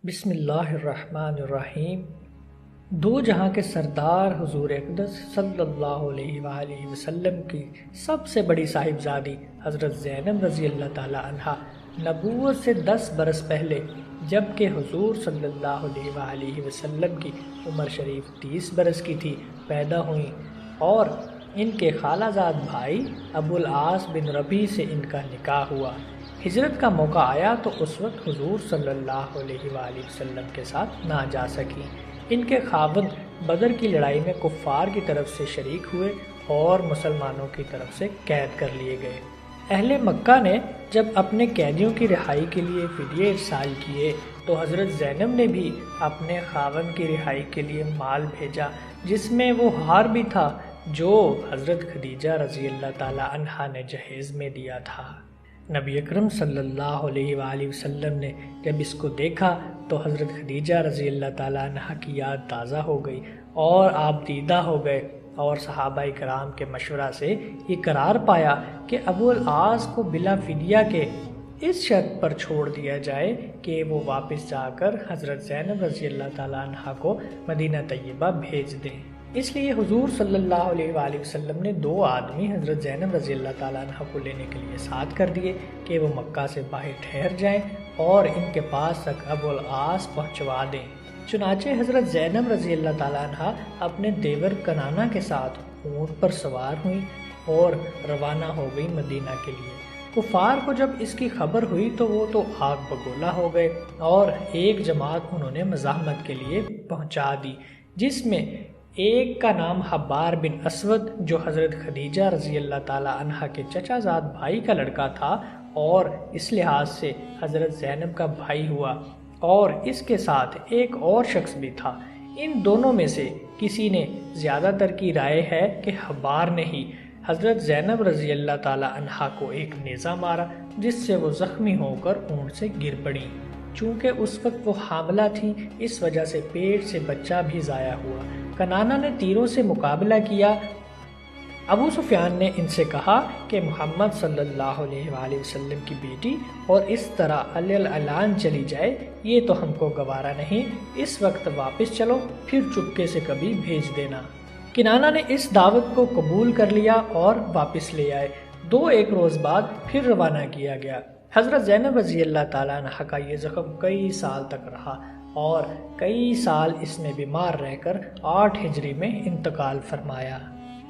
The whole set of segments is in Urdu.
بسم اللہ الرحمن الرحیم۔ دو جہاں کے سردار حضور اقدس صلی اللہ علیہ وآلہ وسلم کی سب سے بڑی صاحبزادی حضرت زینب رضی اللہ تعالی عنہا نبوت سے 10 برس پہلے، جبکہ حضور صلی اللہ علیہ وآلہ وسلم کی عمر شریف 30 برس کی تھی، پیدا ہوئیں، اور ان کے خالہ زاد بھائی ابو العاص بن ربیع سے ان کا نکاح ہوا۔ ہجرت کا موقع آیا تو اس وقت حضور صلی اللہ علیہ وآلہ وسلم کے ساتھ نہ جا سکیں۔ ان کے خاوند بدر کی لڑائی میں کفار کی طرف سے شریک ہوئے اور مسلمانوں کی طرف سے قید کر لیے گئے۔ اہل مکہ نے جب اپنے قیدیوں کی رہائی کے لیے فدیے ارسال کیے تو حضرت زینب نے بھی اپنے خاوند کی رہائی کے لیے مال بھیجا، جس میں وہ ہار بھی تھا جو حضرت خدیجہ رضی اللہ تعالی عنہا نے جہیز میں دیا تھا۔ نبی اکرم صلی اللہ علیہ وآلہ وسلم نے جب اس کو دیکھا تو حضرت خدیجہ رضی اللہ تعالیٰ عنہا کی یاد تازہ ہو گئی اور آپ دیدہ ہو گئے، اور صحابہ کرام کے مشورہ سے یہ قرار پایا کہ ابو العاص کو بلا فدیہ کے اس شرط پر چھوڑ دیا جائے کہ وہ واپس جا کر حضرت زینب رضی اللہ تعالیٰ عنہا کو مدینہ طیبہ بھیج دیں۔ اس لیے حضور صلی اللہ علیہ وآلہ وسلم نے 2 آدمی حضرت زینب رضی اللہ تعالیٰ عنہ کو لینے کے لیے ساتھ کر دیے کہ وہ مکہ سے باہر ٹھہر جائیں اور ان کے پاس تک ابو العاص پہنچوا دیں۔ چنانچہ حضرت زینب رضی اللہ تعالیٰ عنہ اپنے دیور کنانہ کے ساتھ اونٹ پر سوار ہوئیں اور روانہ ہو گئی مدینہ کے لیے۔ کفار کو جب اس کی خبر ہوئی تو وہ تو آگ بگولا ہو گئے اور ایک جماعت انہوں نے مزاحمت کے لیے پہنچا دی، جس میں ایک کا نام حبار بن اسود، جو حضرت خدیجہ رضی اللہ تعالی عنہا کے چچا زاد بھائی کا لڑکا تھا اور اس لحاظ سے حضرت زینب کا بھائی ہوا، اور اس کے ساتھ ایک اور شخص بھی تھا۔ ان دونوں میں سے کسی نے، زیادہ تر کی رائے ہے کہ حبار نے ہی، حضرت زینب رضی اللہ تعالی عنہا کو ایک نیزہ مارا، جس سے وہ زخمی ہو کر اونٹ سے گر پڑی۔ چونکہ اس وقت وہ حاملہ تھی، اس وجہ سے پیٹ سے بچہ بھی ضائع ہوا۔ کنانہ نے تیروں سے مقابلہ کیا۔ ابو سفیان نے ان سے کہا کہ محمد صلی اللہ علیہ وآلہ وسلم کی بیٹی اور اس طرح علان چلی جائے، یہ تو ہم کو گوارا نہیں، اس وقت واپس چلو، پھر چپکے سے کبھی بھیج دینا۔ کنانہ نے اس دعوت کو قبول کر لیا اور واپس لے آئے۔ 1 روز بعد پھر روانہ کیا گیا۔ حضرت زینب رضی اللہ تعالیٰ عنہ کا یہ زخم کئی سال تک رہا اور کئی سال اس میں بیمار رہ کر 8 ہجری میں انتقال فرمایا۔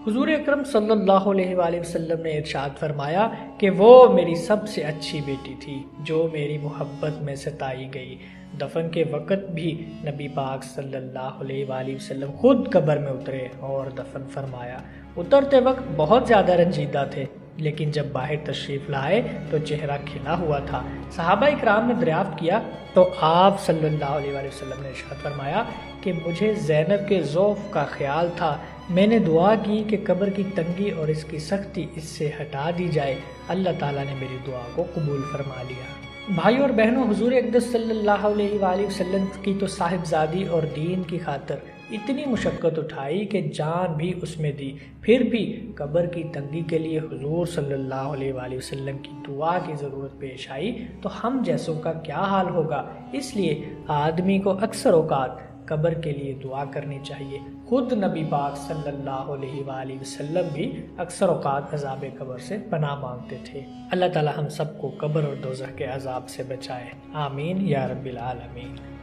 حضور اکرم صلی اللہ علیہ وآلہ وسلم نے ارشاد فرمایا کہ وہ میری سب سے اچھی بیٹی تھی جو میری محبت میں ستائی گئی۔ دفن کے وقت بھی نبی پاک صلی اللہ علیہ وآلہ وسلم خود قبر میں اترے اور دفن فرمایا۔ اترتے وقت بہت زیادہ رنجیدہ تھے، لیکن جب باہر تشریف لائے تو چہرہ کھلا ہوا تھا۔ صحابہ اکرام نے دریافت کیا تو آپ صلی اللہ علیہ وآلہ وسلم نے ارشاد فرمایا کہ مجھے زینب کے ضعف کا خیال تھا، میں نے دعا کی کہ قبر کی تنگی اور اس کی سختی اس سے ہٹا دی جائے، اللہ تعالیٰ نے میری دعا کو قبول فرما لیا۔ بھائی اور بہنوں، حضور اقدس صلی اللہ علیہ وآلہ وسلم کی تو صاحبزادی اور دین کی خاطر اتنی مشقت اٹھائی کہ جان بھی اس میں دی، پھر بھی قبر کی تنگی کے لیے حضور صلی اللہ علیہ وآلہ وسلم کی دعا کی ضرورت پیش آئی تو ہم جیسوں کا کیا حال ہوگا؟ اس لیے آدمی کو اکثر اوقات قبر کے لیے دعا کرنی چاہیے۔ خود نبی پاک صلی اللہ علیہ وآلہ وسلم بھی اکثر اوقات عذاب قبر سے پناہ مانگتے تھے۔ اللہ تعالی ہم سب کو قبر اور دوزخ کے عذاب سے بچائے، آمین یا رب العالمین۔